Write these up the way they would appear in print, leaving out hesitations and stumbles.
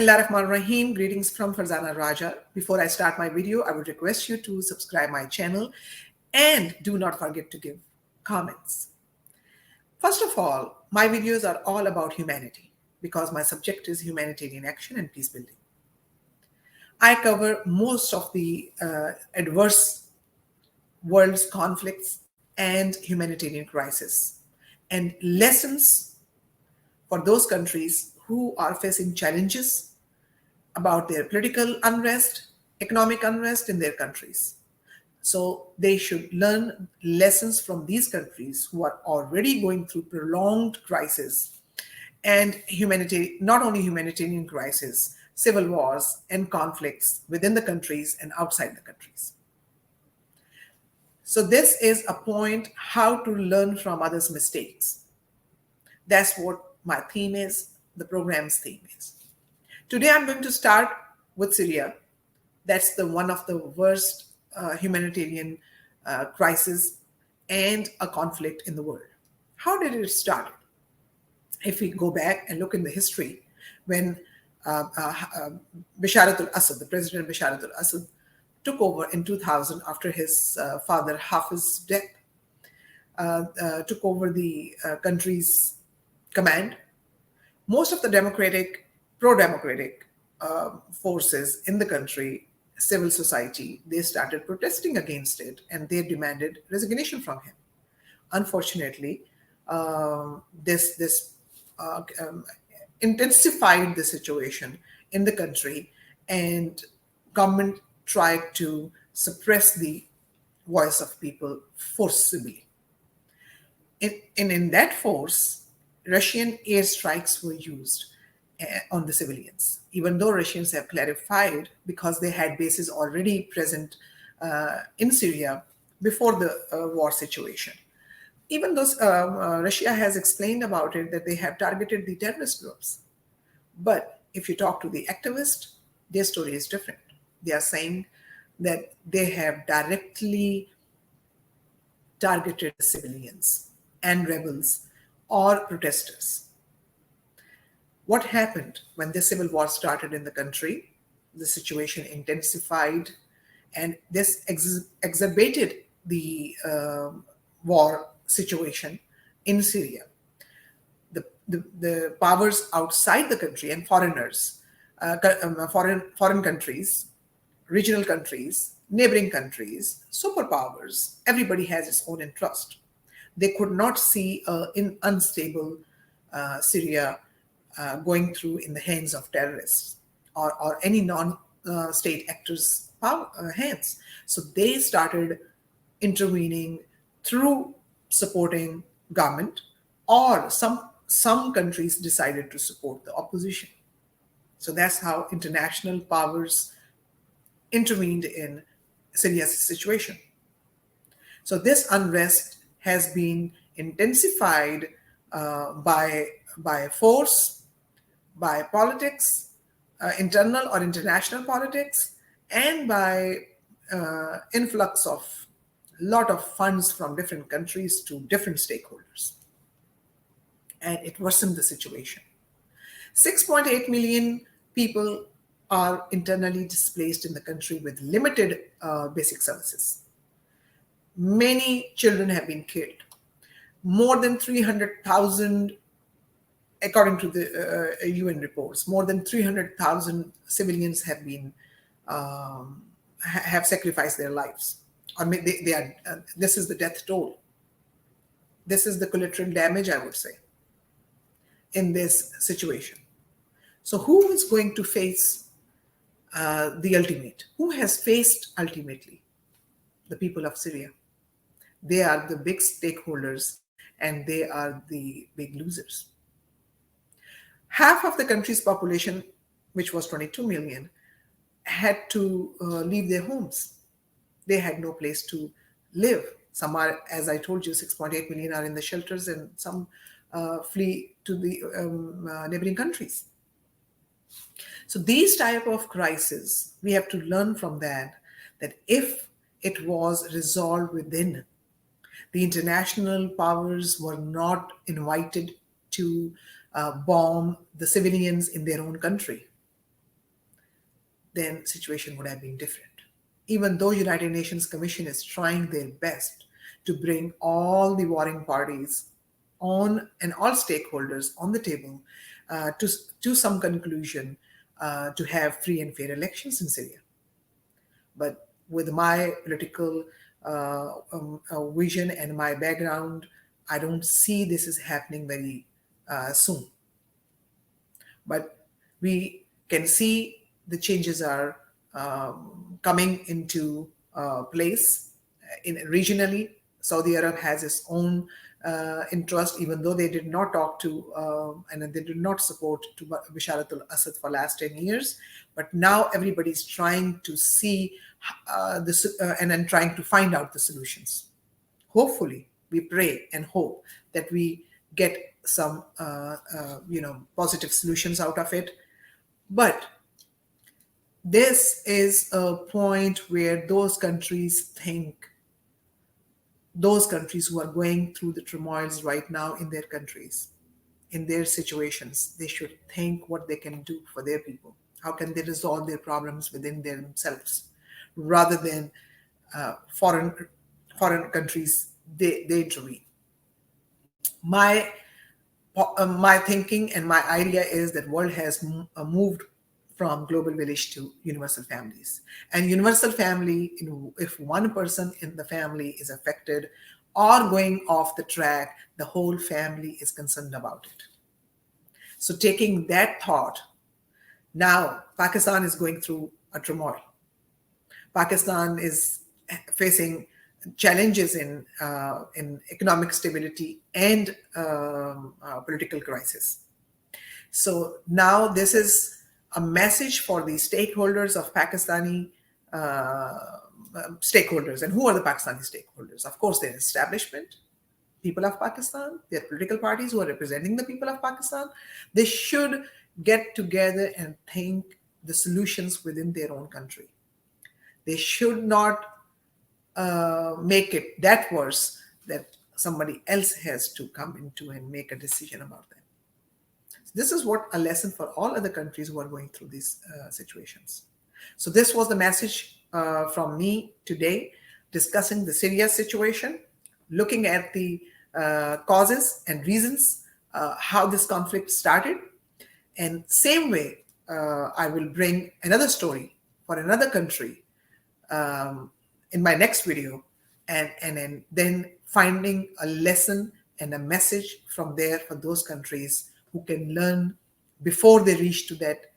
Bismillahirrahmanirrahim. Greetings from Farzana Raja. Before I start my video, I would request you to subscribe my channel and do not forget to give comments. First of all, my videos are all about humanity because my subject is humanitarian action and peace building. I cover most of the adverse world's conflicts and humanitarian crisis and lessons for those countries who are facing challenges about their political unrest, economic unrest in their countries. So they should learn lessons from these countries who are already going through prolonged crisis and not only humanitarian crisis, civil wars and conflicts within the countries and outside the countries. So this is a point how to learn from others' mistakes. That's what my theme is, the program's theme is. Today I'm going to start with Syria. That's one of the worst humanitarian crisis and a conflict in the world. How did it start? If we go back and look in the history, when Bashar al-Assad, the President Bashar al-Assad, took over in 2000 after his father Hafiz's death, took over the country's command. Most of the pro-democratic forces in the country, civil society, they started protesting against it and they demanded resignation from him. Unfortunately, this intensified the situation in the country, and government tried to suppress the voice of people forcibly. In that force, Russian airstrikes were used on the civilians, even though Russians have clarified because they had bases already present in Syria before the war situation. Even though Russia has explained about it that they have targeted the terrorist groups. But if you talk to the activists, their story is different. They are saying that they have directly targeted civilians and rebels or protesters. What happened when the civil war started in the country? The situation intensified, and this exacerbated the war situation in Syria. The powers outside the country and foreigners, foreign countries, regional countries, neighboring countries, superpowers, everybody has its own interest. They could not see an unstable Syria going through in the hands of terrorists or any non-state actors' hands. So they started intervening through supporting government, or some countries decided to support the opposition. So that's how international powers intervened in Syria's situation. So this unrest has been intensified by force, by politics, internal or international politics, and by influx of lot of funds from different countries to different stakeholders. And it worsened the situation. 6.8 million people are internally displaced in the country with limited basic services. Many children have been killed. More than 300,000, according to the UN reports, more than 300,000 civilians have been have sacrificed their lives. Or they are. This is the death toll. This is the collateral damage, I would say, in this situation. So who is going to face the ultimate? Who has faced ultimately? The people of Syria. They are the big stakeholders and they are the big losers. Half of the country's population, which was 22 million, had to leave their homes. They had no place to live. Some are, as I told you, 6.8 million are in the shelters, and some flee to the neighboring countries. So these type of crises, we have to learn from that if it was resolved within, the international powers were not invited to bomb the civilians in their own country. then situation would have been different. Even though United Nations Commission is trying their best to bring all the warring parties on and all stakeholders on the table to some conclusion to have free and fair elections in Syria. But with my political vision and my background, I don't see this is happening very soon. But we can see the changes are coming into place. Regionally, Saudi Arabia has its own interest, even though they did not talk to and they did not support to Bashar al-Assad for last 10 years. But now everybody's trying to see this and then trying to find out the solutions. Hopefully, we pray and hope that we get some positive solutions out of it. But this is a point where those countries who are going through the turmoils right now in their countries, in their situations, they should think what they can do for their people. How can they resolve their problems within themselves, rather than foreign countries they intervene. My thinking and my idea is that world has moved from global village to universal families. And universal family, if one person in the family is affected or going off the track, the whole family is concerned about it. So taking that thought, now Pakistan is going through a turmoil. Pakistan is facing challenges in economic stability and political crisis. So now this is a message for the stakeholders of Pakistani stakeholders. And who are the Pakistani stakeholders? Of course, their establishment, people of Pakistan, their political parties who are representing the people of Pakistan. They should get together and think the solutions within their own country. They should not make it that worse that somebody else has to come into and make a decision about them. This is what a lesson for all other countries who are going through these situations. So this was the message from me today, discussing the Syria situation, looking at the causes and reasons, how this conflict started. And same way, I will bring another story for another country in my next video, and then finding a lesson and a message from there for those countries who can learn before they reach to that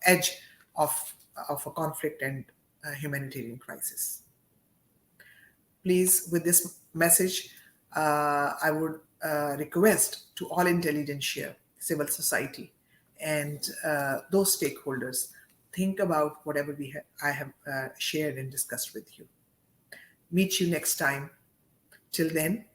edge of a conflict and a humanitarian crisis. Please, with this message, I would request to all intelligentsia, civil society, and those stakeholders, think about whatever I have shared and discussed with you. Meet you next time. Till then,